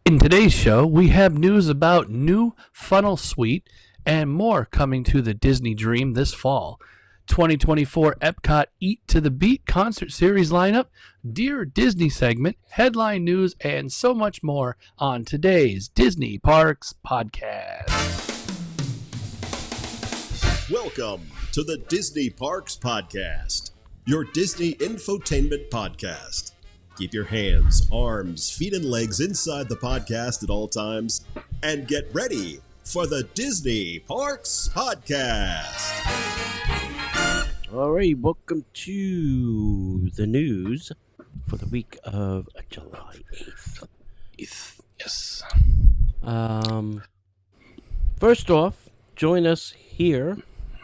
In today's show, we have news about new Funnel Suite and more coming to the Disney Dream this fall. 2024 EPCOT Eat to the Beat concert series lineup, Dear Disney segment, headline news, and so much more on today's Disney Parks Podcast. Welcome to the Disney Parks Podcast, your Disney infotainment podcast. Keep your hands, arms, feet, and legs inside the podcast at all times, and get ready for the Disney Parks Podcast. All right, welcome to the news for the week of July 8th. Yes. First off, join us here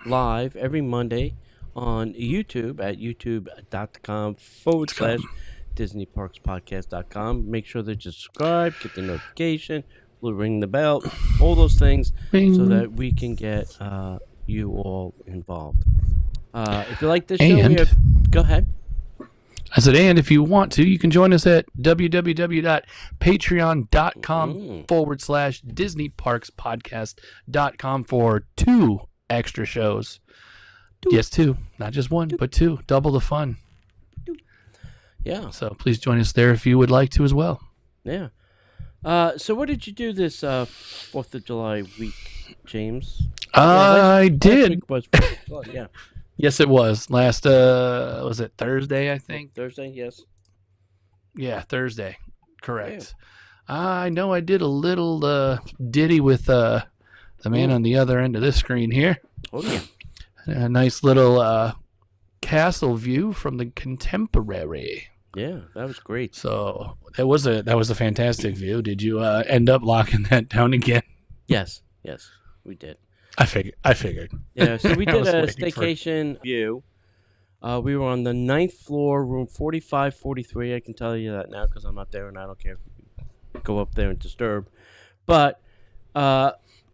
live every Monday on YouTube at youtube.com/DisneyParksPodcast.com. Make sure that you subscribe, get the notification, ring the bell, all those things, so that we can get you all involved. If you like this show, go ahead. I said, and if you want to, you can join us at www.patreon.com/DisneyParksPodcast.com for 2 extra shows. Yes, 2. Not just 1, but 2. Double the fun. Yeah. So please join us there if you would like to as well. Yeah. So what did you do this 4th of July week, James? I did. Last week was 4th of July, yeah. Yes, it was. Last, was it Thursday, I think? Thursday, yes. Yeah, Thursday. Correct. Yeah. I know I did a little ditty with the man on the other end of this screen here. Oh, yeah. A nice little castle view from the Contemporary. Yeah, that was great. So that was a fantastic view. Did you end up locking that down again? Yes, we did. I figured. Yeah, so we did a staycation view. We were on the 9th floor, room 4543. I can tell you that now because I'm not there and I don't care if you go up there and disturb. But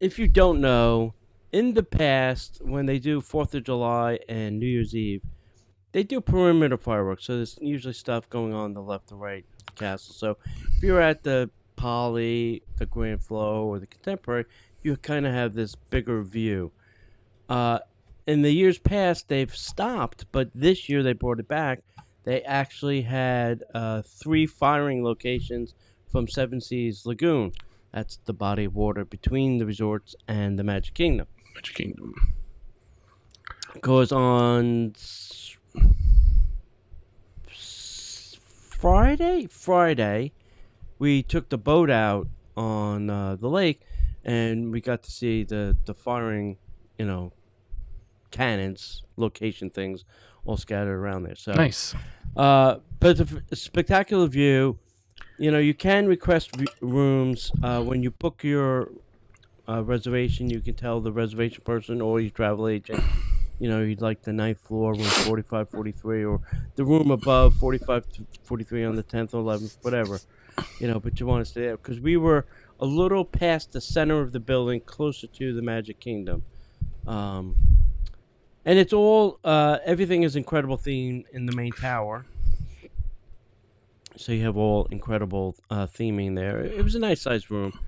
if you don't know, in the past, when they do 4th of July and New Year's Eve, they do perimeter fireworks. So there's usually stuff going on the left or right of the castle. So if you're at the Poly, the Grand Flow, or the Contemporary, you kind of have this bigger view. In the years past, they've stopped, but this year they brought it back. They actually had 3 firing locations from Seven Seas Lagoon. That's the body of water between the resorts and the Magic Kingdom. Goes on Friday, we took the boat out on the lake, and we got to see the firing, cannons, location things, all scattered around there. So nice. But it's a spectacular view. You can request rooms when you book your reservation. You can tell the reservation person or your travel agent, you'd like the 9th floor, room 4543, or the room above 4543 on the 10th or 11th, whatever. But you want to stay there because we were a little past the center of the building, closer to the Magic Kingdom. And it's all, everything is incredible theme in the main tower. So you have all incredible theming there. It was a nice sized room.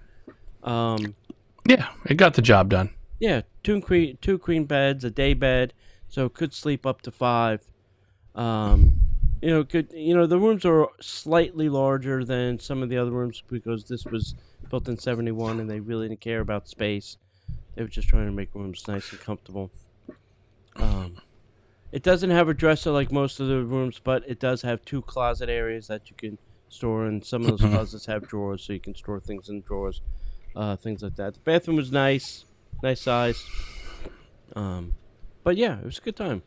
Yeah, it got the job done. Yeah, two queen beds, a day bed, so it could sleep up to 5. The rooms are slightly larger than some of the other rooms because this was built in 71 and they really didn't care about space. They were just trying to make rooms nice and comfortable. It doesn't have a dresser like most of the rooms, but it does have 2 closet areas that you can store, and some of those closets have drawers, so you can store things in drawers, things like that. The bathroom was nice size. But yeah, it was a good time.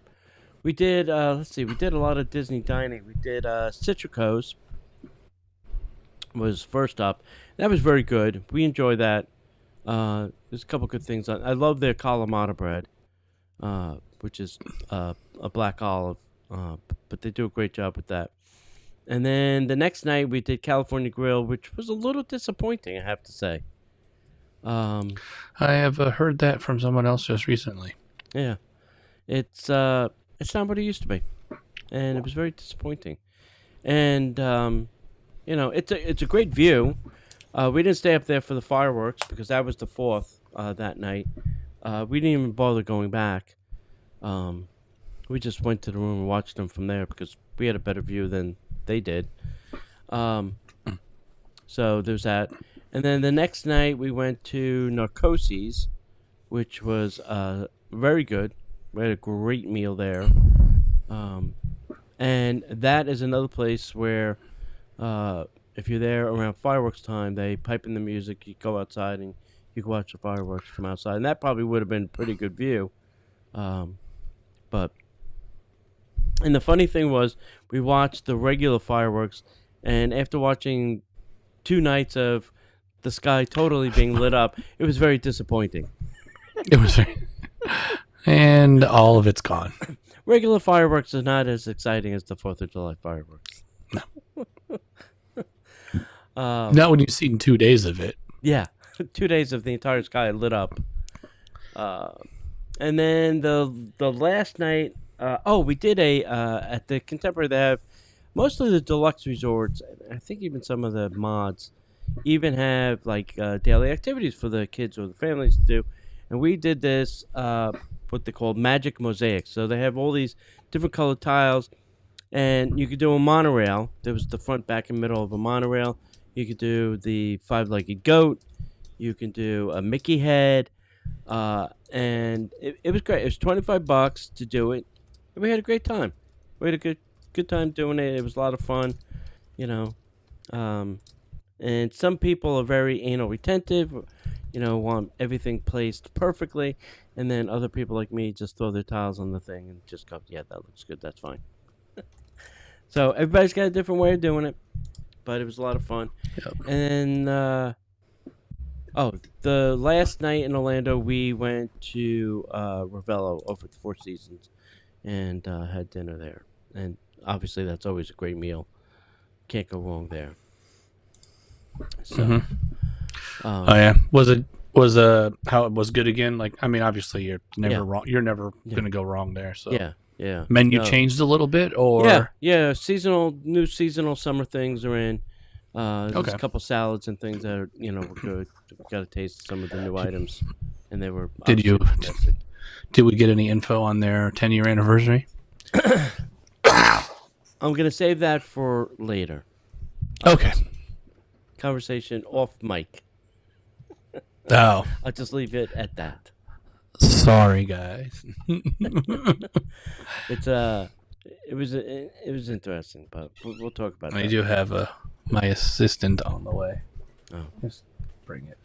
We did, we did a lot of Disney dining. We did Citrico's was first up. That was very good. We enjoyed that. There's a couple good things on. I love their Kalamata bread, which is a black olive, but they do a great job with that. And then the next night we did California Grill, which was a little disappointing, I have to say. I have heard that from someone else just recently. Yeah, it's not what it used to be, and it was very disappointing. And it's a great view. We didn't stay up there for the fireworks because that was the 4th that night. We didn't even bother going back. We just went to the room and watched them from there because we had a better view than they did. So there's that. And then the next night we went to Narcosis, which was very good. We had a great meal there. And that is another place where if you're there around fireworks time, they pipe in the music, you go outside and you can watch the fireworks from outside. And that probably would have been a pretty good view. And the funny thing was, we watched the regular fireworks, and after watching 2 nights of the sky totally being lit up, it was very disappointing. It was, and all of it's gone. Regular fireworks is not as exciting as the 4th of July fireworks. No. Not when you've seen 2 days of it. Yeah, 2 days of the entire sky lit up. And then the last night, we did at the Contemporary. They have most of the deluxe resorts. I think even some of the mods even have like daily activities for the kids or the families to do. And we did this, what they call magic mosaics. So they have all these different colored tiles, and you could do a monorail. There was the front, back, and middle of a monorail. You could do the 5-legged goat. You can do a Mickey head. And it was great. It was $25 to do it. And we had a great time. We had a good time doing it. It was a lot of fun, you know. And some people are very anal retentive, you know, want everything placed perfectly. And then other people like me just throw their tiles on the thing and just go, yeah, that looks good. That's fine. So everybody's got a different way of doing it. But it was a lot of fun. Yep. And then, the last night in Orlando, we went to Ravello over at the Four Seasons and had dinner there. And obviously, that's always a great meal. Can't go wrong there. So, was how it was good again? Like, I mean, obviously, you're never wrong. You're never gonna go wrong there. So yeah. Menu changed a little bit, or new seasonal summer things are in. There's a couple salads and things that are, were good. We got to taste some of the new items, and they were. Did we get any info on their 10-year anniversary? I'm gonna save that for later. Okay. Conversation off mic. Oh. I'll just leave it at that. Sorry, guys. It was interesting, but we'll talk about that. I do have my assistant on the way. Oh, just bring it.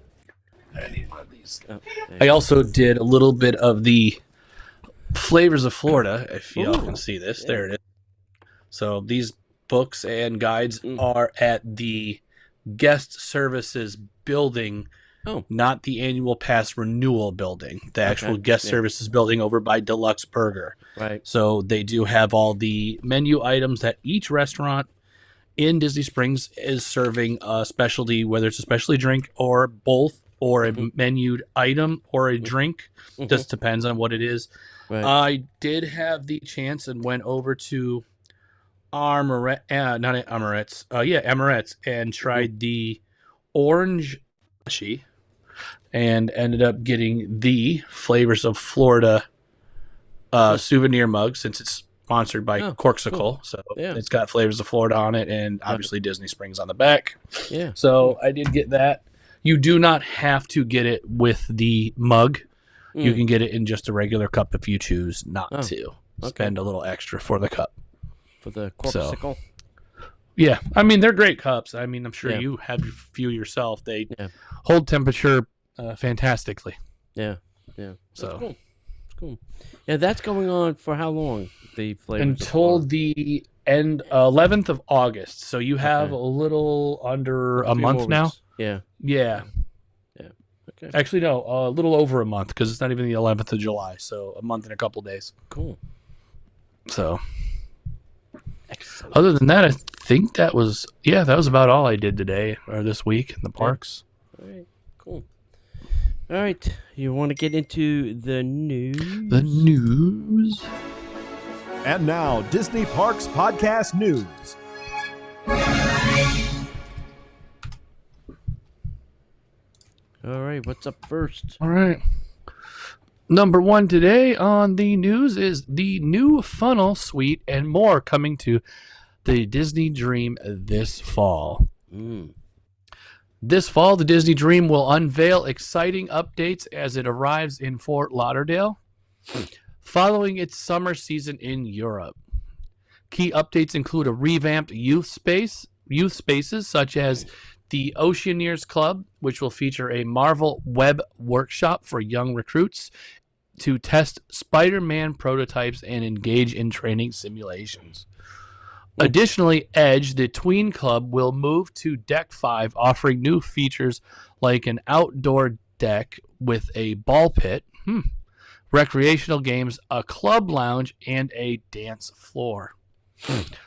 I need one of these. Oh, I also did a little bit of the Flavors of Florida. If y'all can see this, there it is. So these books and guides are at the guest services building. Oh. Not the annual pass renewal building, the actual guest services building over by Deluxe Burger. Right. So they do have all the menu items that each restaurant in Disney Springs is serving a specialty, whether it's a specialty drink or both, or a menued item or a drink. Just depends on what it is. Right. I did have the chance and went over to Amorette's and tried the orange and ended up getting the Flavors of Florida souvenir mug, since it's sponsored by Corksicle. Cool. So it's got Flavors of Florida on it, and obviously Disney Springs on the back. Yeah. So I did get that. You do not have to get it with the mug. You can get it in just a regular cup if you choose not to spend a little extra for the cup. For the Corksicle? Yeah. I mean, they're great cups. I mean, I'm sure you have a few yourself. They hold temperature fantastically. Yeah. So cool. Cool. Yeah, that's going on for how long? The Flavors until the end 11th of August. So you have a little under a month now. Yeah. Okay. Actually, no, a little over a month, because it's not even the 11th of July. So a month and a couple days. Cool. So other than that, I think that was about all I did today or this week in the parks. All right. Cool. All right, you want to get into the news? The news. And now, Disney Parks Podcast News. All right, what's up first? All right. Number one today on the news is the new funnel suite and more coming to the Disney Dream this fall. This fall, the Disney Dream will unveil exciting updates as it arrives in Fort Lauderdale, following its summer season in Europe. Key updates include a revamped youth spaces such as the Oceaneers Club, which will feature a Marvel Web workshop for young recruits to test Spider-Man prototypes and engage in training simulations. Additionally, Edge, the tween club, will move to Deck 5, offering new features like an outdoor deck with a ball pit, recreational games, a club lounge, and a dance floor.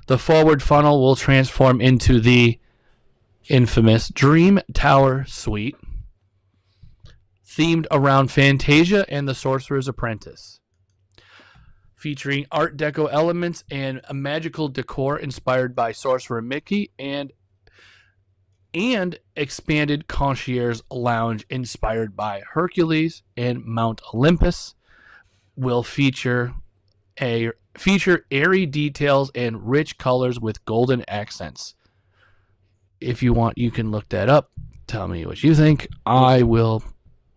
The forward funnel will transform into the infamous Dream Tower Suite, themed around Fantasia and the Sorcerer's Apprentice, featuring Art Deco elements and a magical decor inspired by Sorcerer Mickey and expanded concierge lounge inspired by Hercules and Mount Olympus will feature airy details and rich colors with golden accents. If you want, you can look that up. Tell me what you think. I will.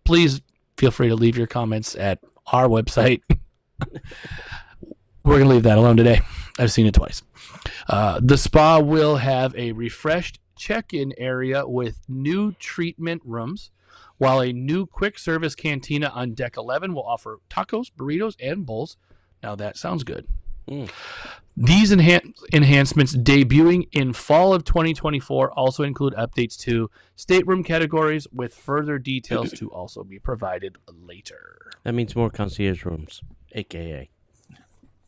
Please feel free to leave your comments at our website. We're going to leave that alone today. I've seen it twice. The spa will have a refreshed check-in area with new treatment rooms, while a new quick service cantina on Deck 11 will offer tacos, burritos, and bowls. Now that sounds good. These enhancements debuting in fall of 2024 also include updates to stateroom categories with further details to also be provided later. That means more concierge rooms, a.k.a.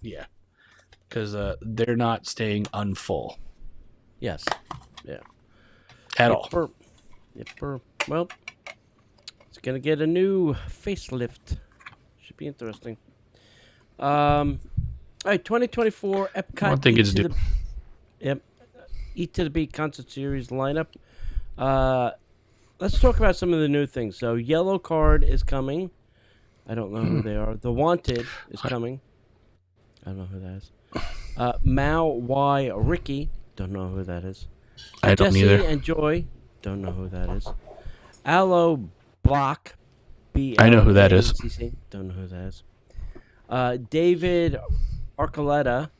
Yeah, because they're not staying unfull. Yes. Yeah. At all. Well, it's going to get a new facelift. Should be interesting. All right, 2024 EPCOT. I think it's due. Eat to the Beat concert series lineup. Let's talk about some of the new things. So, Yellow Card is coming. I don't know who they are. The Wanted is coming. I don't know who that is. Mao Y Ricky. Don't know who that is. I don't Jesse either. and Joy. Don't know who that is. Aloe Block. I know who that is. Don't know who that is. David Archuleta.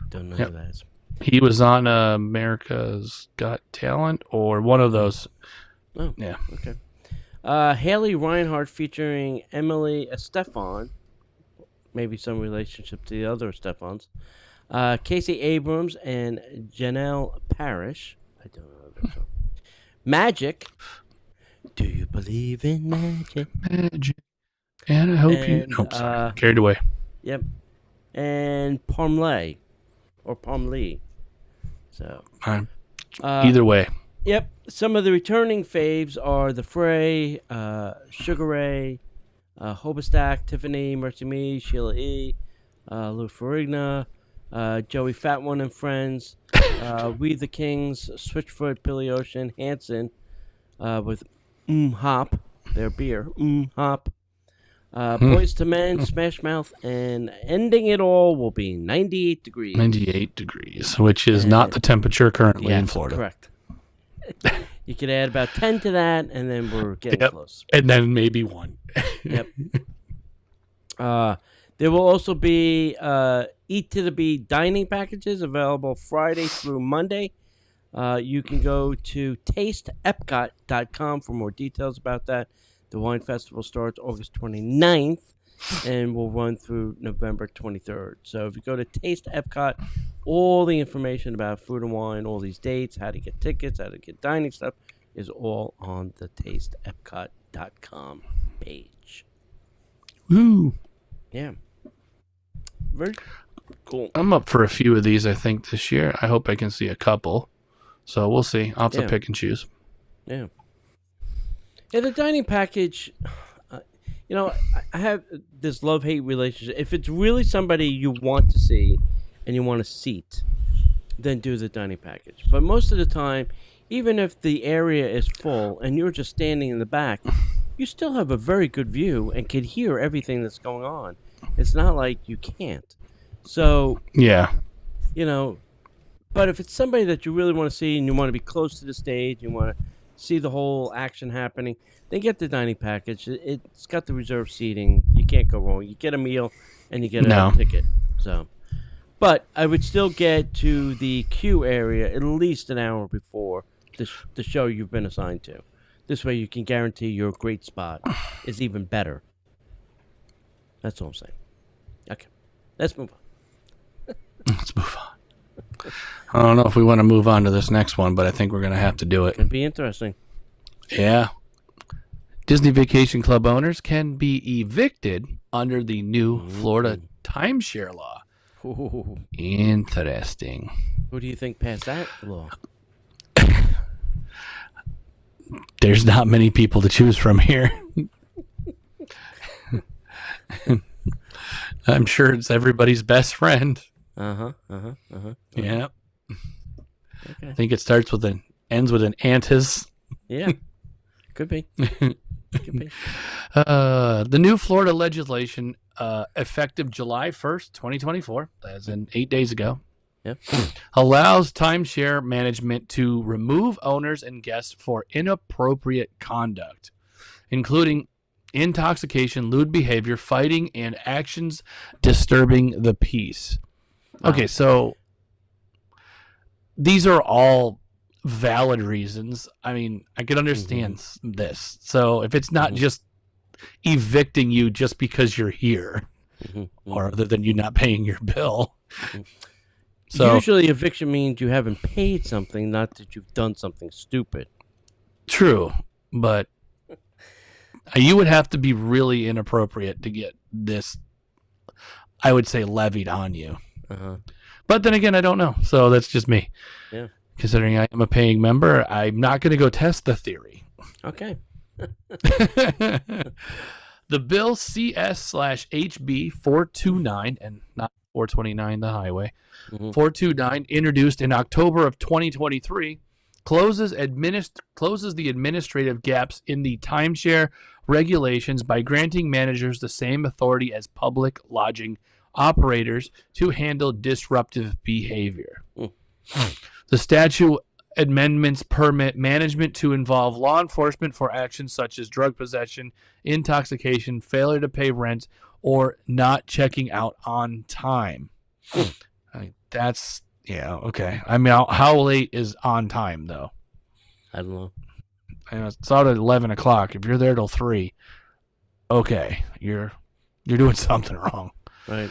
Don't know who that is. He was on America's Got Talent or one of those. Oh, yeah. Okay. Haley Reinhardt featuring Emily Estefan. Maybe some relationship to the other Estefans. Casey Abrams and Janelle Parrish. I don't know this one. Magic. Do you believe in magic? Magic. And I hope you... Nope, sorry. Carried away. Yep. And Parmley. Or Parmley. So. Either way. Yep. Some of the returning faves are The Fray, Sugar Ray, Hobostack, Tiffany, Mercy Me, Sheila E., Lou Ferrigno, Joey Fat One and Friends, We the Kings, Switchfoot, Billy Ocean, Hanson, with Hop, their beer, Hop. Boys to Men, Smash Mouth, and ending it all will be 98 degrees. 98 degrees, which is not the temperature currently in Florida. Correct. You could add about 10 to that, and then we're getting close. And then maybe 1. Yep. There will also be Eat to the Beat dining packages available Friday through Monday. You can go to tasteepcot.com for more details about that. The wine festival starts August 29th and will run through November 23rd. So if you go to Taste Epcot, all the information about food and wine, all these dates, how to get tickets, how to get dining stuff, is all on the tasteepcot.com page. Woo! Yeah. Very cool. I'm up for a few of these, I think, this year. I hope I can see a couple. So we'll see. I'll have to pick and choose. Yeah. Yeah, the dining package, I have this love-hate relationship. If it's really somebody you want to see and you want a seat, then do the dining package. But most of the time, even if the area is full and you're just standing in the back, you still have a very good view and can hear everything that's going on. It's not like you can't. So, Yeah. But if it's somebody that you really want to see and you want to be close to the stage, you want to see the whole action happening, then get the dining package. It's got the reserved seating. You can't go wrong. You get a meal and you get a ticket. So, but I would still get to the queue area at least an hour before the show you've been assigned to. This way you can guarantee your great spot is even better. That's all I'm saying. Okay, let's move on. Let's move on. I don't know if we want to move on to this next one, but I think we're going to have to do it. Could be interesting. Yeah. Disney Vacation Club owners can be evicted under the new Florida timeshare law. Ooh. Interesting. Who do you think passed that law? There's not many people to choose from here. I'm sure it's everybody's best friend. Uh-huh. Yeah. Okay. I think it ends with an antis. Yeah. Could be. Could be. The new Florida legislation, effective July 1st, 2024, as in 8 days ago, Yep. allows timeshare management to remove owners and guests for inappropriate conduct, including intoxication, lewd behavior, fighting, and actions disturbing the peace. Okay, so these are all valid reasons. I mean, I could understand this. So if it's not just evicting you just because you're here, or other than you not paying your bill. So usually eviction means you haven't paid something, not that you've done something stupid. True, but you would have to be really inappropriate to get this, I would say, levied on you. But then again, I don't know. So that's just me. Yeah. Considering I am a paying member, I'm not going to go test the theory. Okay. The bill CS/HB 429, and not 429, the highway, 429, introduced in October of 2023, closes the administrative gaps in the timeshare regulations by granting managers the same authority as public lodging operators to handle disruptive behavior. The statute amendments permit management to involve law enforcement for actions such as drug possession, intoxication, failure to pay rent, or not checking out on time. Okay. I mean, how late is on time, though? I don't know. It's out at 11 o'clock. If you're there till 3, okay, you're doing something wrong. Right.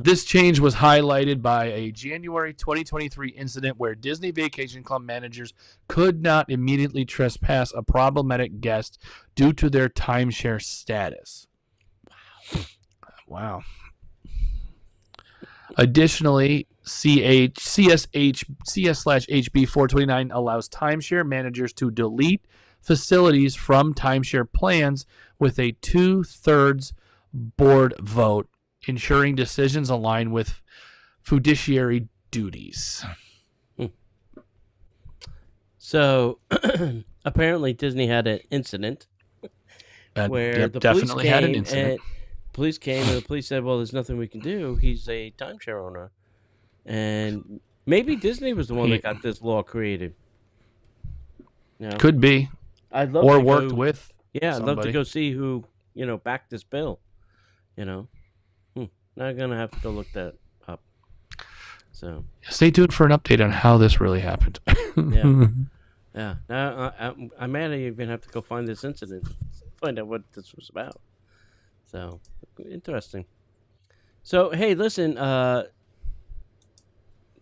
This change was highlighted by a January 2023 incident where Disney Vacation Club managers could not immediately trespass a problematic guest due to their timeshare status. Wow. Additionally, CS/HB 429 allows timeshare managers to delete facilities from timeshare plans with a 2/3 board vote, ensuring decisions align with fiduciary duties. So, apparently Disney had an incident where the police came and the police said, well, there's nothing we can do. He's a timeshare owner. And maybe Disney was the one that got this law created. Could be. I'd love or to worked with Yeah, somebody. I'd love to go see who, backed this bill. Now I'm going to have to go look that up. So stay tuned for an update on how this really happened. Yeah. Now I may even have to go find this incident, find out what this was about. So interesting. So hey, listen,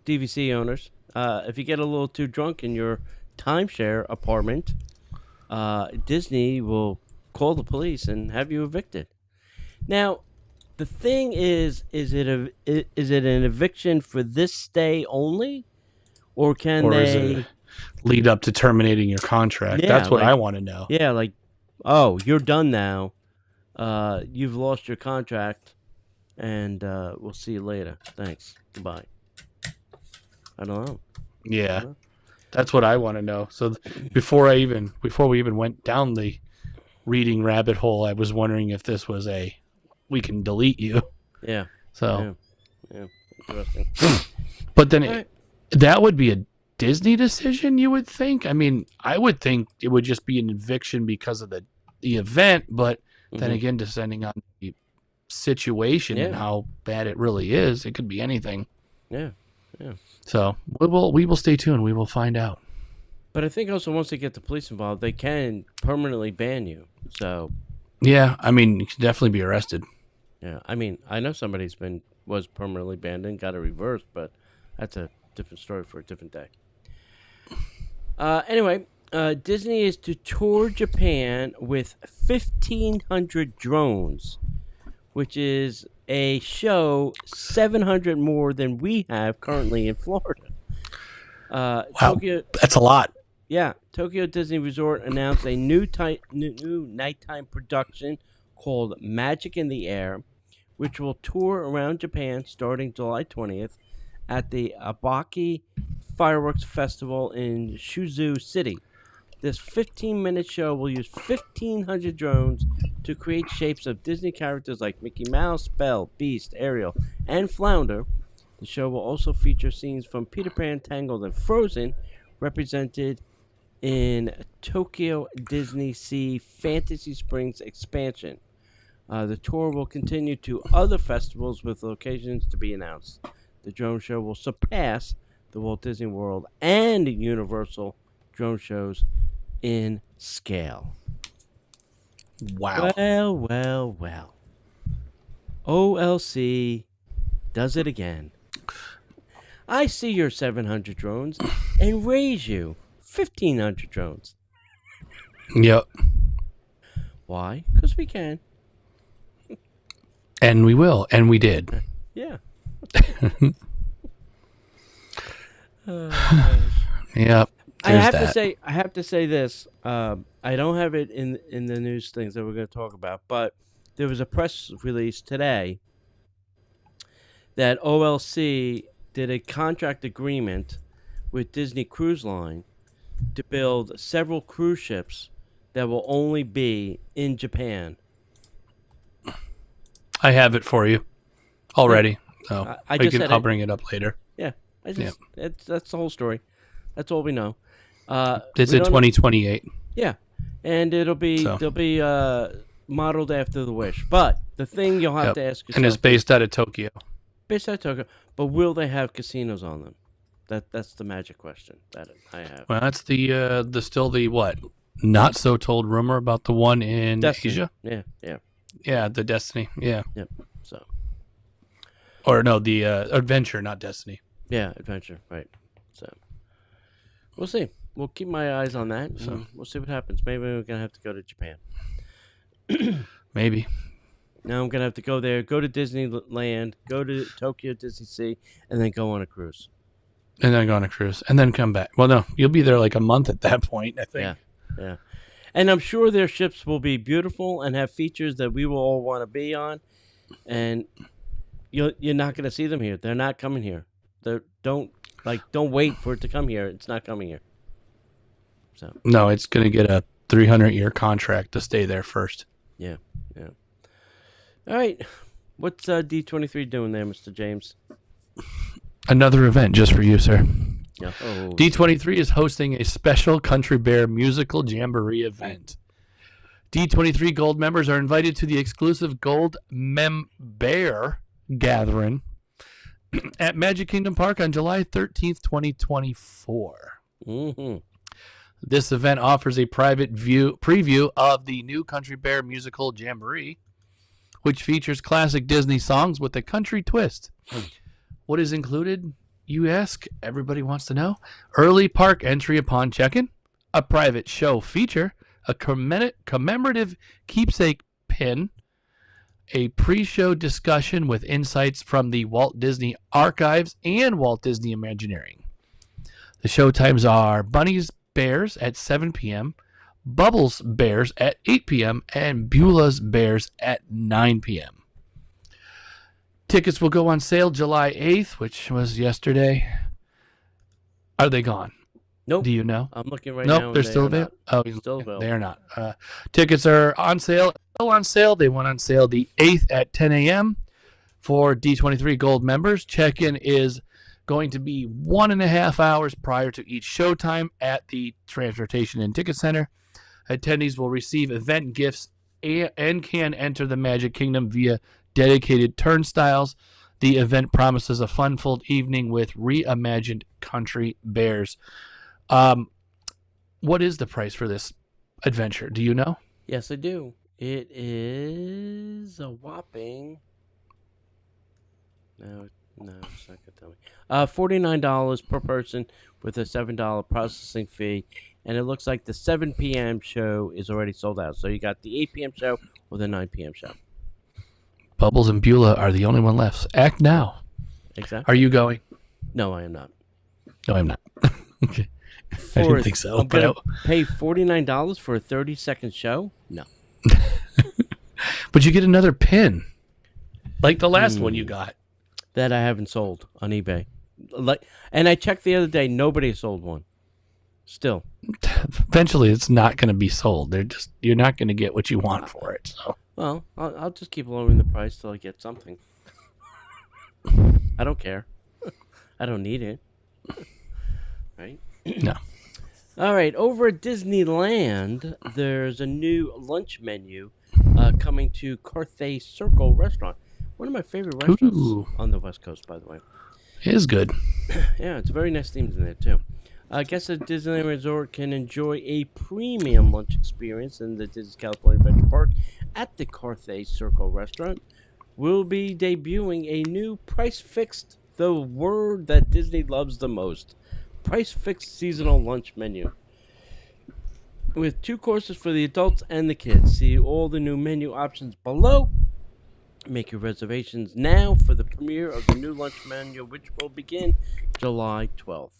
DVC owners, if you get a little too drunk in your timeshare apartment, Disney will call the police and have you evicted. Now, the thing is it an eviction for this stay only, or can they lead up to terminating your contract? Yeah, that's what I want to know. Yeah, like, oh, you're done now. You've lost your contract, and we'll see you later. Thanks. Goodbye. I don't know. Yeah. That's what I want to know. So before we even went down the reading rabbit hole, I was wondering if this was we can delete you. Yeah. So. Yeah. Interesting. But then that would be a Disney decision, you would think. I mean, I would think it would just be an eviction because of the event, but then again, depending on the situation and how bad it really is, it could be anything. Yeah. So we will stay tuned. We will find out. But I think also once they get the police involved, they can permanently ban you. So. Yeah, I mean, you can definitely be arrested. Yeah, I mean, I know somebody's was permanently banned and got it reversed, but that's a different story for a different day. Anyway, Disney is to tour Japan with 1,500 drones, which is a show 700 more than we have currently in Florida. Wow, Tokyo, that's a lot. Yeah, Tokyo Disney Resort announced a new nighttime production called Magic in the Air, which will tour around Japan starting July 20th at the Abaki Fireworks Festival in Shuzu City. This 15-minute show will use 1,500 drones to create shapes of Disney characters like Mickey Mouse, Belle, Beast, Ariel, and Flounder. The show will also feature scenes from Peter Pan, Tangled, and Frozen, represented in Tokyo Disney Sea Fantasy Springs expansion. The tour will continue to other festivals with locations to be announced. The drone show will surpass the Walt Disney World and Universal drone shows in scale. Wow. Well. OLC does it again. I see your 700 drones and raise you 1,500 drones. Yep. Why? Because we can. And we will. And we did. Yeah. Yep. I have to say this. I don't have it in the news things that we're going to talk about, but there was a press release today that OLC did a contract agreement with Disney Cruise Line to build several cruise ships that will only be in Japan. I have it for you already. So I'll bring it up later. Yeah. That's the whole story. That's all we know. It's in 2028. Yeah. And they'll be modeled after the Wish. But the thing you'll have to ask yourself, and it's based out of Tokyo. Based out of Tokyo, but will they have casinos on them? That's the magic question that I have. Well, that's the what? Not so told rumor about the one in Destiny. Asia. Yeah, the Destiny. Yeah. Yep. So. Or no, the Adventure, not Destiny. Yeah, Adventure. Right. So. We'll see. We'll keep my eyes on that. So we'll see what happens. Maybe we're gonna have to go to Japan. Maybe. Now I'm gonna have to go there, go to Disneyland, go to Tokyo Disney Sea, and then go on a cruise. And then go on a cruise, and then come back. Well, no, you'll be there like a month at that point, I think. Yeah. And I'm sure their ships will be beautiful and have features that we will all want to be on. And you're not gonna see them here. They're not coming here. Don't wait for it to come here. It's not coming here. So no, it's gonna get a 300-year contract to stay there first. Yeah. All right. What's D23 doing there, Mr. James? Another event just for you, sir. Yeah. Oh. D23 is hosting a special Country Bear musical jamboree event. D23 Gold members are invited to the exclusive Gold Bear Gathering at Magic Kingdom Park on July 13th, 2024. Mm-hmm. This event offers a private preview of the new Country Bear musical jamboree, which features classic Disney songs with a country twist. What is included, you ask? Everybody wants to know. Early park entry upon check-in, a private show feature, a commemorative keepsake pin, a pre-show discussion with insights from the Walt Disney Archives and Walt Disney Imagineering. The show times are Bunny's Bears at 7 p.m., Bubbles Bears at 8 p.m., and Beulah's Bears at 9 p.m. Tickets will go on sale July 8th, which was yesterday. Are they gone? Nope. Do you know? I'm looking right Nope, now. they're still available. available. Oh, Still available. they are not. Tickets are on sale. Still on sale. They went on sale the 8th at 10 a.m. for D23 Gold members. Check-in is going to be 1.5 hours prior to each showtime at the Transportation and Ticket Center. Attendees will receive event gifts and can enter the Magic Kingdom via dedicated turnstiles. The event promises a fun-filled evening with reimagined country bears. What is the price for this adventure? Do you know? Yes, I do. It is a whopping. No, it's not gonna tell me. $49 per person with a $7 processing fee, and it looks like the 7 p.m. show is already sold out. So you got the 8 p.m. show or the 9 p.m. show. Bubbles and Beulah are the only one left. Act now. Exactly. Are you going? No, I am not. No, I'm not. Okay. I didn't think so. I'm gonna pay $49 for a 30-second show? No. But you get another pin, like the last one you got. That I haven't sold on eBay. And I checked the other day. Nobody sold one. Still. Eventually, it's not going to be sold. You're not going to get what you want for it. So. Well, I'll just keep lowering the price till I get something. I don't care. I don't need it. Right? No. All right. Over at Disneyland, there's a new lunch menu coming to Carthay Circle Restaurant. One of my favorite restaurants on the West Coast, by the way. It is good. Yeah, it's a very nice themes in there, too. Guests at Disneyland Resort can enjoy a premium lunch experience in the Disney California Adventure Park at the Carthay Circle Restaurant. We'll be debuting a new price-fixed, the word that Disney loves the most, price-fixed seasonal lunch menu. With 2 courses for the adults and the kids. See all the new menu options below. Make your reservations now for the premiere of the new lunch menu, which will begin July 12th.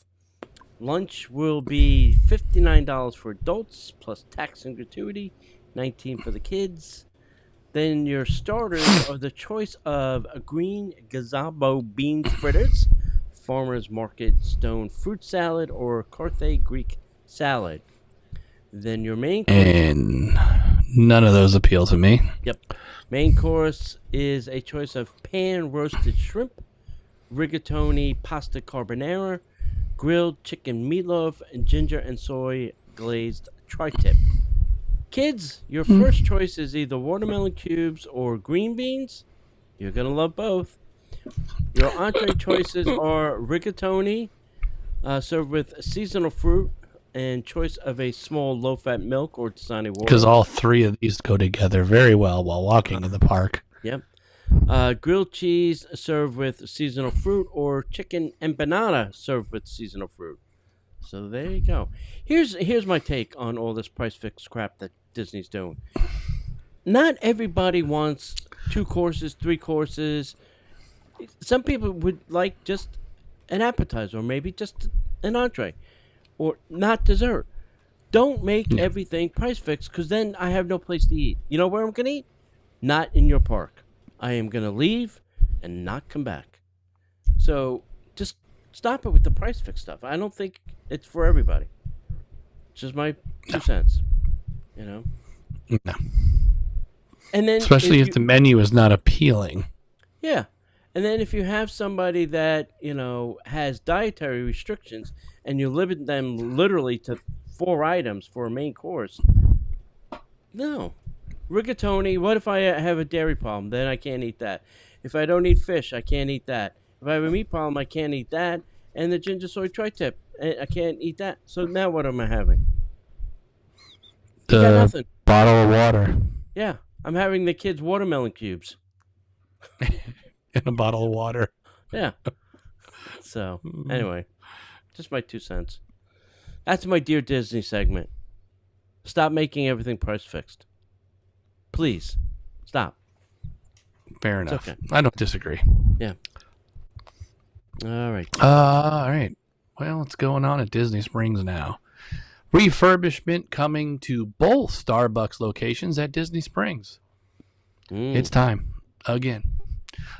Lunch will be $59 for adults, plus tax and gratuity, $19 for the kids. Then your starters are the choice of a green gazebo bean fritters, farmer's market stone fruit salad, or Carthay Greek salad. Then your main course... And none of those appeal to me. Yep. Main course is a choice of pan-roasted shrimp, rigatoni pasta carbonara, grilled chicken meatloaf, and ginger and soy glazed tri-tip. Kids, your first choice is either watermelon cubes or green beans. You're going to love both. Your entree choices are rigatoni, served with seasonal fruit, and choice of a small low-fat milk or Dasani water. Because all 3 of these go together very well while walking in the park. Yep. Grilled cheese served with seasonal fruit, or chicken empanada served with seasonal fruit. So there you go. Here's my take on all this price fixed crap that Disney's doing. Not everybody wants 2 courses, 3 courses. Some people would like just an appetizer, or maybe just an entree, or not dessert. Don't make everything price fixed, because then I have no place to eat. You know where I'm going to eat? Not in your park. I am going to leave and not come back. So just stop it with the price fix stuff. I don't think it's for everybody. It's just my 2 cents. You know? No. And then especially if the menu is not appealing. Yeah. And then if you have somebody that, has dietary restrictions and you limit them literally to 4 items for a main course, no. Rigatoni, what if I have a dairy problem? Then I can't eat that. If I don't eat fish, I can't eat that. If I have a meat problem, I can't eat that. And the ginger soy tri-tip, I can't eat that. So now what am I having? You got nothing. Bottle of water. Yeah. I'm having the kids' watermelon cubes. In a bottle of water. Yeah. So, anyway, just my 2 cents. That's my Dear Disney segment. Stop making everything price fixed. Please. Stop. Fair enough. Okay. I don't disagree. Yeah. All right. All right. Well, what's going on at Disney Springs now? Refurbishment coming to both Starbucks locations at Disney Springs. It's time. Again.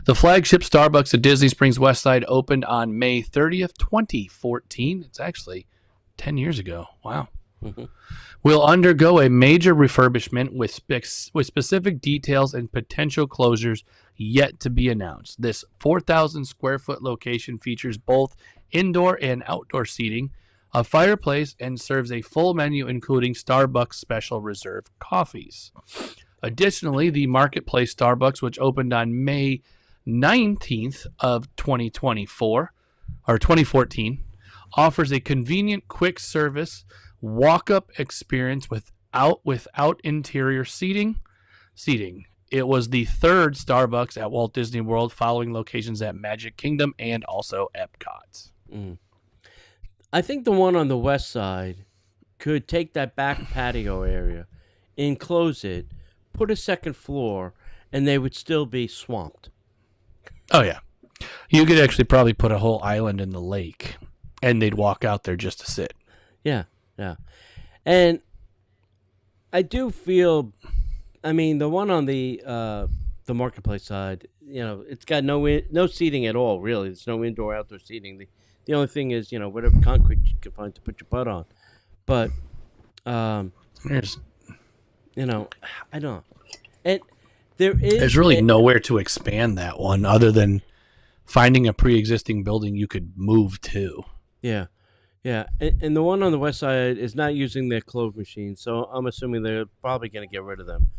The flagship Starbucks at Disney Springs Westside opened on May 30th, 2014. It's actually 10 years ago. Wow. Mm-hmm. Will undergo a major refurbishment with specific details and potential closures yet to be announced. This 4,000 square foot location features both indoor and outdoor seating, a fireplace, and serves a full menu including Starbucks Special Reserve coffees. Additionally, the Marketplace Starbucks, which opened on May 19th of 2014, offers a convenient quick service walk-up experience without interior seating. It was the third Starbucks at Walt Disney World, following locations at Magic Kingdom and also EPCOT. I think the one on the west side could take that back patio area, enclose it, put a second floor, and they would still be swamped. Oh, yeah. You could actually probably put a whole island in the lake, and they'd walk out there just to sit. Yeah. And I do feel, I mean, the one on the Marketplace side, it's got no seating at all, really. There's no indoor-outdoor seating. The only thing is, whatever concrete you can find to put your butt on. But, I don't know. And there's really nowhere to expand that one other than finding a pre-existing building you could move to. Yeah. And the one on the west side is not using their clove machines, so I'm assuming they're probably going to get rid of them.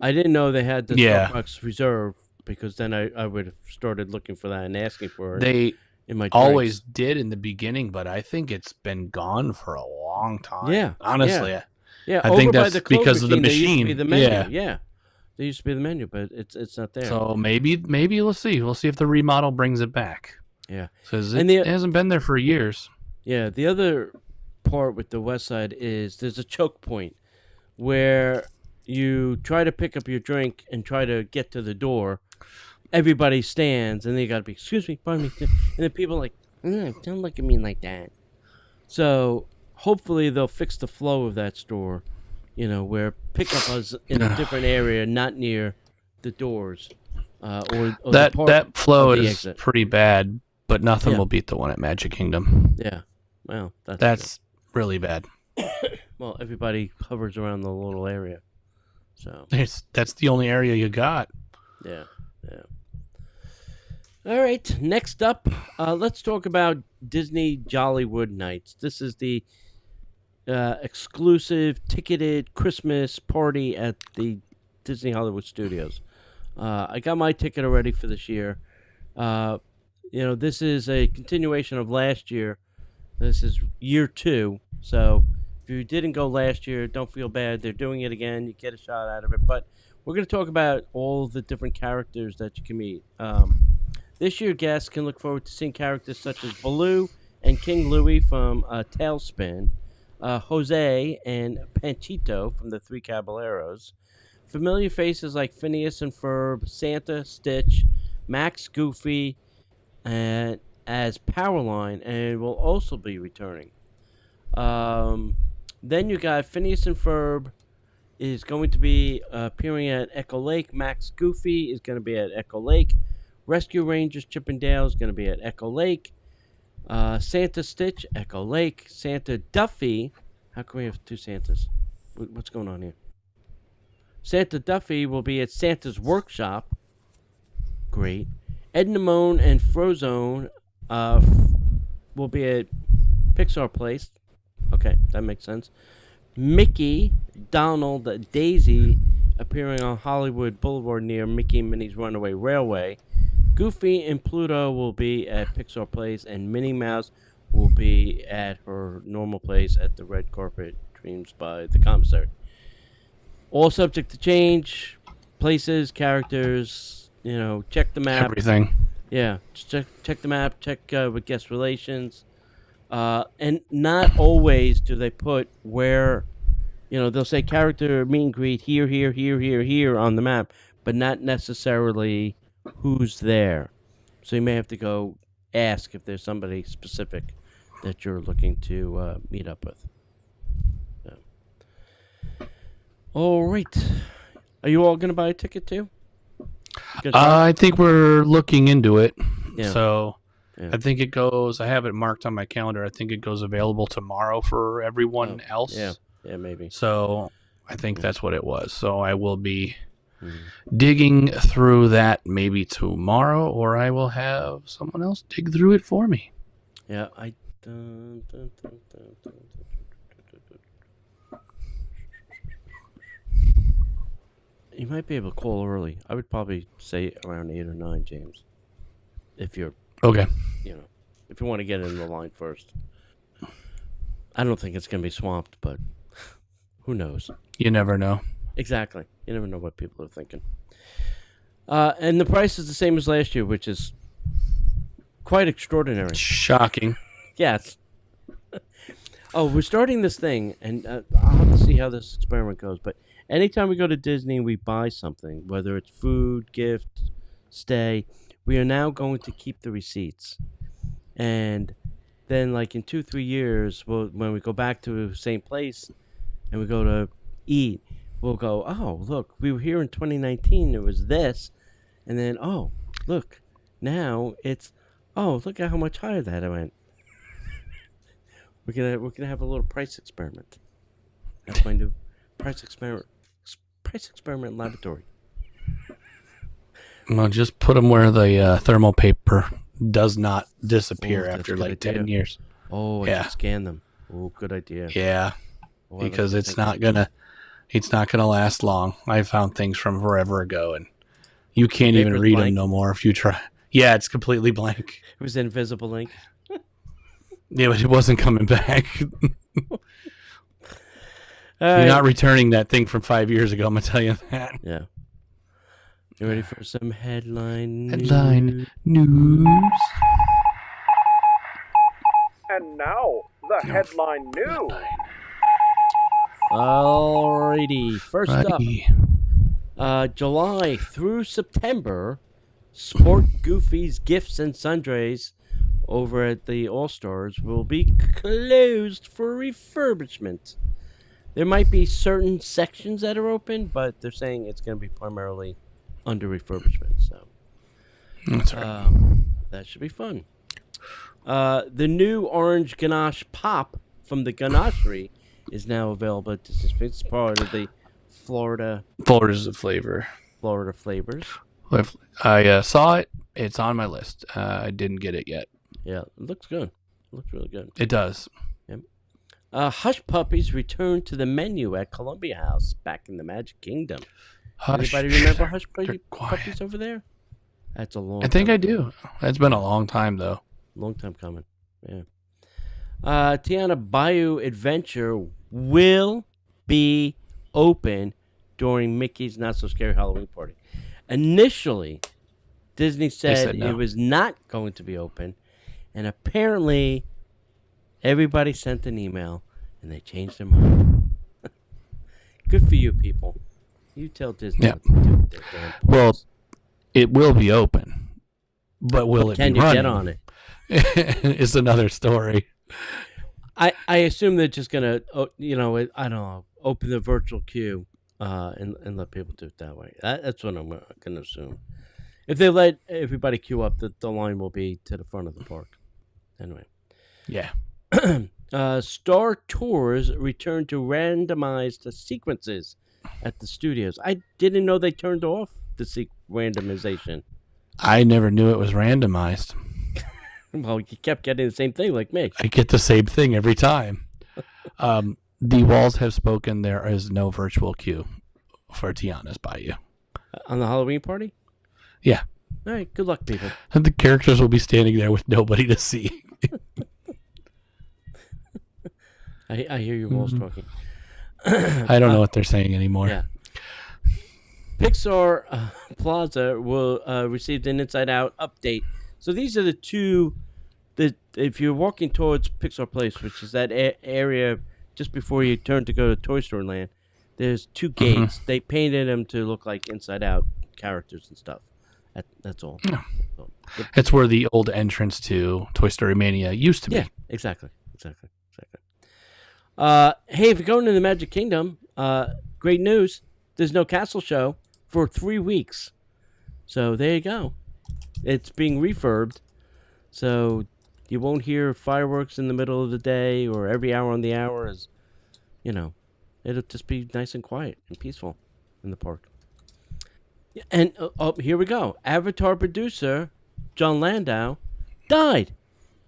I didn't know they had the Starbucks Reserve, because then I would have started looking for that and asking for it. They in my always did in the beginning, but I think it's been gone for a long time. Yeah. Honestly. Yeah. I think that's because of the machine. Used to be the menu. Yeah. They used to be the menu, but it's not there. So maybe we'll see. We'll see if the remodel brings it back. Yeah. Because it hasn't been there for years. Yeah. The other part with the west side is there's a choke point where you try to pick up your drink and try to get to the door. Everybody stands, and they got to be, excuse me, pardon me. And then people are like, don't look at me like that. So hopefully they'll fix the flow of that store, where pickup is in a different area, not near the doors. Or that flow is pretty bad, but nothing will beat the one at Magic Kingdom. Yeah. Well, that's really bad. Well, everybody hovers around the little area. So that's the only area you got. Yeah. All right. Next up, let's talk about Disney Jollywood Nights. This is the exclusive ticketed Christmas party at the Disney Hollywood Studios. I got my ticket already for this year. This is a continuation of last year. This is year 2. So if you didn't go last year, don't feel bad. They're doing it again. You get a shot out of it. But we're going to talk about all the different characters that you can meet. This year, guests can look forward to seeing characters such as Baloo and King Louie from Tailspin, Jose and Panchito from the Three Caballeros, familiar faces like Phineas and Ferb, Santa, Stitch, Max, Goofy, and as Powerline, and will also be returning. Then you got Phineas and Ferb is going to be appearing at Echo Lake. Max Goofy is going to be at Echo Lake. Rescue Rangers Chip and Dale is going to be at Echo Lake. Santa Stitch, Echo Lake. Santa Duffy. How can we have 2 Santas? What's going on here? Santa Duffy will be at Santa's Workshop. Great. Edna Moan and Frozone will be at Pixar Place. Okay, that makes sense. Mickey, Donald, Daisy appearing on Hollywood Boulevard near Mickey and Minnie's Runaway Railway. Goofy and Pluto will be at Pixar Place, and Minnie Mouse will be at her normal place at the Red Carpet Dreams by the Commissary. All subject to change. Places, characters, check the map. Everything. Yeah, check the map, check with guest relations. And not always do they put where, they'll say character meet and greet here on the map, but not necessarily who's there. So you may have to go ask if there's somebody specific that you're looking to meet up with. So. All right. Are you all going to buy a ticket too? I think we're looking into it. Yeah. So Yeah. I think it goes. I have it marked on my calendar. I think it goes available tomorrow for everyone else. Yeah, maybe. So I think that's what it was. So I will be digging through that maybe tomorrow, or I will have someone else dig through it for me. Yeah, You might be able to call early. I would probably say around 8 or 9, James. If you're Okay. If you want to get in the line first. I don't think it's going to be swamped, but who knows? You never know. Exactly. You never know what people are thinking. And the price is the same as last year, which is quite extraordinary. Shocking. Yes. We're starting this thing, and I'll have to see how this experiment goes, but anytime we go to Disney and we buy something, whether it's food, gift, stay, we are now going to keep the receipts. And then, like, in 2-3 years, when we go back to the same place and we go to eat, we'll go, oh, look, we were here in 2019, it was this. And then, oh, look, now it's, oh, look at how much higher that went. We're gonna have a little price experiment. That's my new price experiment laboratory. Well, just put them where the thermal paper does not disappear after like 10 years. Oh, I should scan them. Oh, good idea. Yeah, because it's not gonna last long. I found things from forever ago, and you can't even read them no more if you try. Yeah, it's completely blank. It was invisible ink. Yeah, but it wasn't coming back. You're not returning that thing from 5 years ago, I'm going to tell you that. Yeah. You ready for some headline news? And now, the headline news. Alrighty. First up, July through September, Sport Goofy's Gifts and Sundries over at the All-Stars will be closed for refurbishment. There might be certain sections that are open, but they're saying it's going to be primarily under refurbishment. So that's right. That should be fun. The new orange ganache pop from the Ganachery is now available at Disney Springs. It's part of the Florida's the flavor. Florida flavors. I saw it. It's on my list. I didn't get it yet. Yeah, it looks good. It looks really good. It does. Yep. Hush Puppies return to the menu at Columbia House back in the Magic Kingdom. Anybody remember Hush Puppies over there? That's a long time. I think I do. It's been a long time, though. Long time coming. Yeah. Tiana Bayou Adventure will be open during Mickey's Not So Scary Halloween Party. Initially, Disney said no. It was not going to be open, and apparently everybody sent an email and they changed their mind. Good for you, people. You tell Disney what to do with their damn parks. Well, it will be open, but will it be running? Can you get on it? Is another story. I assume they're just gonna, I don't know, open the virtual queue and let people do it that way. That's what I'm gonna assume. If they let everybody queue up, the line will be to the front of the park. Anyway. Yeah. Star Tours return to randomized sequences at the studios. I didn't know they turned off the randomization. I never knew it was randomized. Well, you kept getting the same thing like me. I get the same thing every time. The walls have spoken. There is no virtual queue for Tiana's Bayou. On the Halloween party? Yeah. All right. Good luck, people. And the characters will be standing there with nobody to see. I hear your walls talking. I don't know what they're saying anymore. Yeah. Pixar Plaza will receive an Inside Out update. So these are the two that if you're walking towards Pixar Place, which is that area just before you turn to go to Toy Story Land, there's two gates. They painted them to look like Inside Out characters and stuff. That's all. Yeah. It's where the old entrance to Toy Story Mania used to be. Yeah, exactly. Hey, if you're going to the Magic Kingdom, great news. There's no castle show for 3 weeks. So there you go. It's being refurbed. So you won't hear fireworks in the middle of the day or every hour on the hour. It'll just be nice and quiet and peaceful in the park. Yeah, and here we go. Avatar producer John Landau died.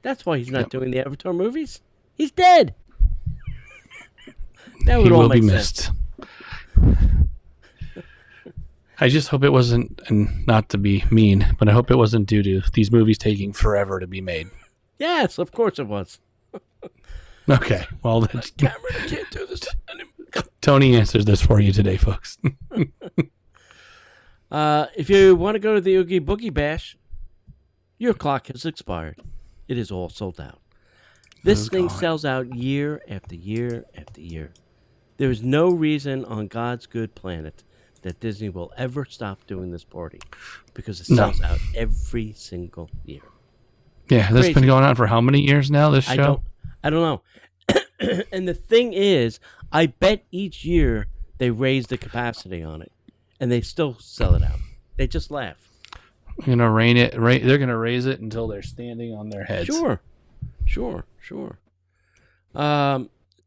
That's why he's not doing the Avatar movies. He's dead. That would he all will make be sense. missed. I just hope it wasn't, and not to be mean, but I hope it wasn't due to these movies taking forever to be made. Yes, of course it was. Okay, well, that's, Cameron, I can't do this anymore. Tony answers this for you today, folks. If you want to go to the Oogie Boogie Bash, your clock has expired. It is all sold out. This thing sells out year after year after year. There is no reason on God's good planet that Disney will ever stop doing this party, because it sells out every single year. Yeah, this has been going on for how many years now, this show? I don't know. And the thing is, I bet each year they raise the capacity on it, and they still sell it out. They just laugh. They're gonna raise it until they're standing on their heads. Sure.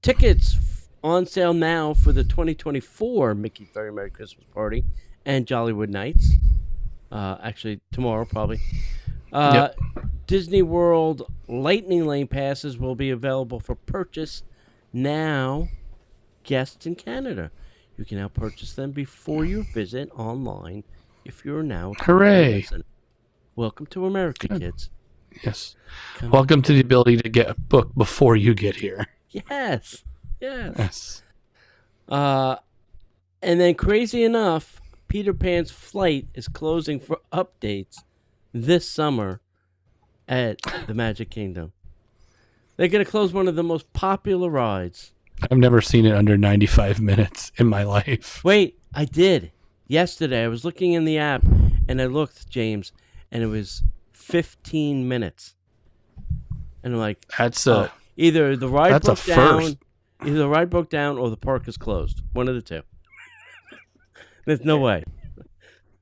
Tickets on sale now for the 2024 Mickey Very Merry Christmas Party and Jollywood Nights. Actually, tomorrow probably. Disney World Lightning Lane passes will be available for purchase now. Guests in Canada, you can now purchase them before you visit online. If you're now hooray! Welcome to America, kids. Yes. Welcome to the ability to get a book before you get here. Yes. And then, crazy enough, Peter Pan's flight is closing for updates this summer at the Magic Kingdom. They're going to close one of the most popular rides. I've never seen it under 95 minutes in my life. Wait, I did. Yesterday, I was looking in the app, and I looked, James, and it was 15 minutes. And I'm like, that's either the ride broke down, first. Either the ride broke down or the park is closed. One of the two. There's no way.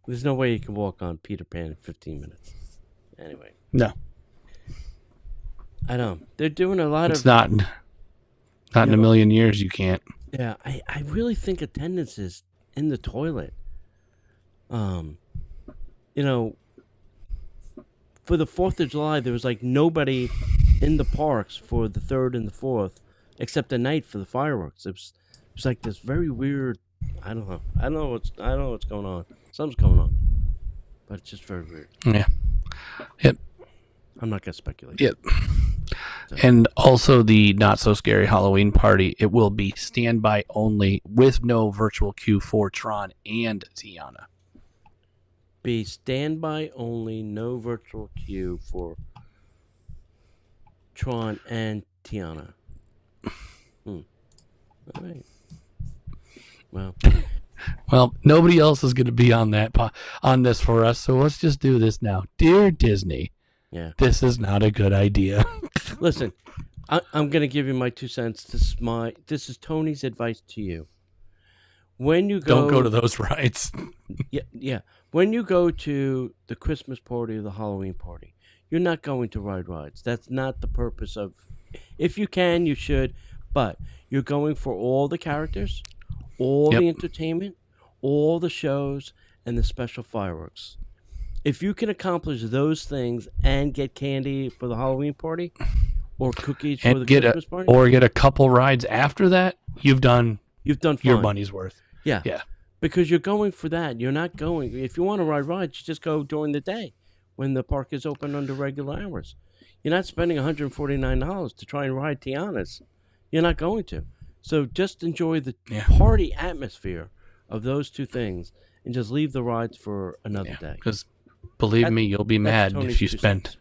There's no way you can walk on Peter Pan in 15 minutes. Anyway. No. I know. They're doing a lot it's not in a million years you can't. Yeah, I really think attendance is in the toilet. For the 4th of July, there was like nobody in the parks for the 3rd and the 4th, except at night for the fireworks. It was like this very weird. I don't know what's going on. Something's going on, but it's just very weird. Yeah. Yep. I'm not gonna speculate. Yep. So. And also the not so scary Halloween party. It will be standby only with no virtual queue for Tron and Tiana. Be standby only, no virtual queue for Tron and Tiana. All right. Well, nobody else is going to be on this for us, so let's just do this now. Dear Disney, this is not a good idea. Listen, I'm going to give you my 2 cents. This is Tony's advice to you. When you don't go to those rides. Yeah. When you go to the Christmas party or the Halloween party, you're not going to ride rides. That's not the purpose of. If you can, you should, but you're going for all the characters, all the entertainment, all the shows, and the special fireworks. If you can accomplish those things and get candy for the Halloween party, or cookies for the Christmas party, or get a couple rides after that, you've done fine. Your money's worth. Yeah. Because you're going for that. You're not going. If you want to ride rides, you just go during the day when the park is open under regular hours. You're not spending $149 to try and ride Tiana's. You're not going to. So just enjoy the party atmosphere of those two things and just leave the rides for another day. Because believe me, you'll be mad if you spend.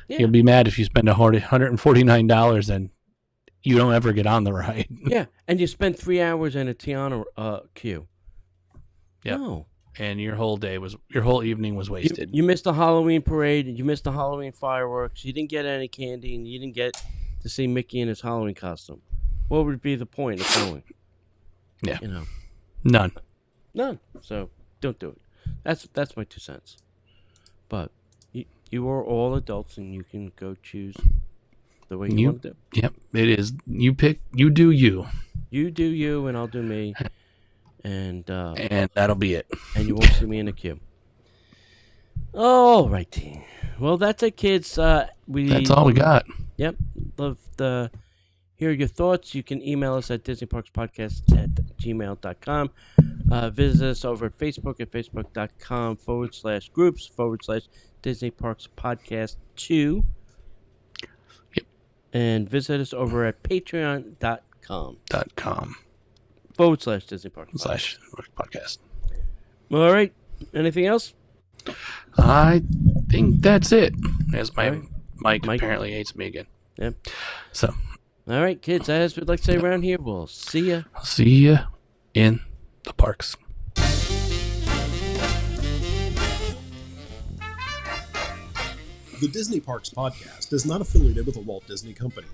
You'll be mad if you spend $149 and you don't ever get on the ride. Yeah, and you spend 3 hours in a Tiana queue. Yeah. No. And your whole evening was wasted. You missed the Halloween parade, you missed the Halloween fireworks, you didn't get any candy, and you didn't get to see Mickey in his Halloween costume. What would be the point of going? Yeah. None. So don't do it. That's my 2 cents. But you You are all adults, and you can go choose the way you want to do. Yep, it is. You pick. You do you. You do you, and I'll do me. And that'll be it. And you won't see me in the queue. All righty. Well, that's it, kids. That's all we got. Yep. Love to hear your thoughts. You can email us at disneyparkspodcast@gmail.com. Visit us over at Facebook at facebook.com/groups/Disney Parks Podcast 2. Yep. And visit us over at patreon.com. .com/Disney Parks Podcast. All right. Anything else? I think that's it. As my Mike apparently hates me again. Yep. So. All right, kids. As we'd like to say around here, we'll see ya. I'll see you in the parks. The Disney Parks Podcast is not affiliated with the Walt Disney Company.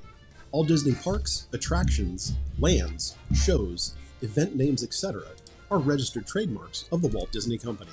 All Disney parks, attractions, lands, shows, event names, etc. are registered trademarks of the Walt Disney Company.